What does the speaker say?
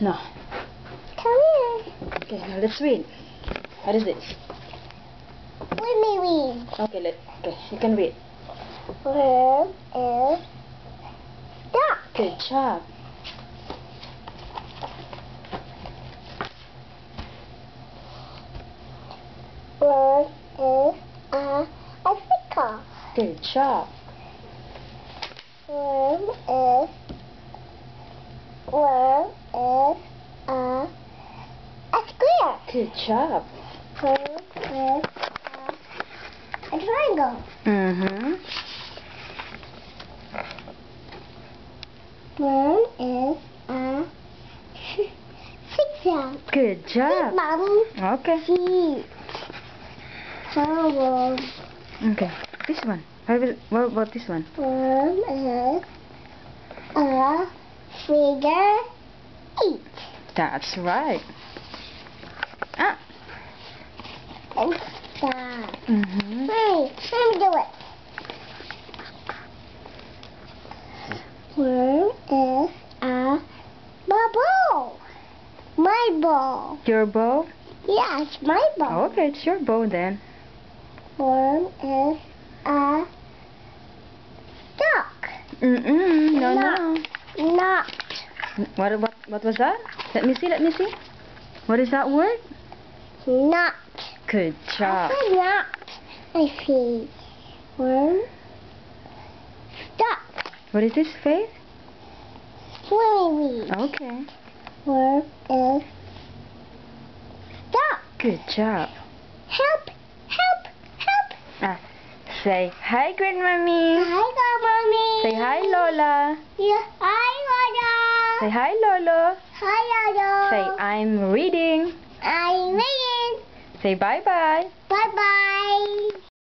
No. Come here. Okay, now let's read. What is this? Let me read. Okay, you can read. Where is duck? Good job. Where is a bicycle? Good job. Where is a square? Good job. Where is a triangle? Mm-hmm. Where is a zigzag? Good job. Mommy. Okay. See. Horrible. Okay. This one. What about this one? Where is a figure 8? That's right. Ah. And star. Mm-hmm. Hey, let me do it. Where is a bubble? My ball. Your bow? Yeah, it's my ball. Okay, it's your bow then. Where is a duck? Mm-mm. No, Not. no. Not. What was that? Let me see. What is that word? Not. Good job. I said not. I see. Where? Duck. What is this, Faith? Swimming. Okay. Where is duck? Good job. Help! Help! Help! Ah, say hi, Grandmommy. Hi, Mommy. Say hi, Lola. Yeah. Hi, Lola. Say hi, Lolo. Hi, Lola. Say I'm reading. I'm reading. Say bye-bye. Bye-bye.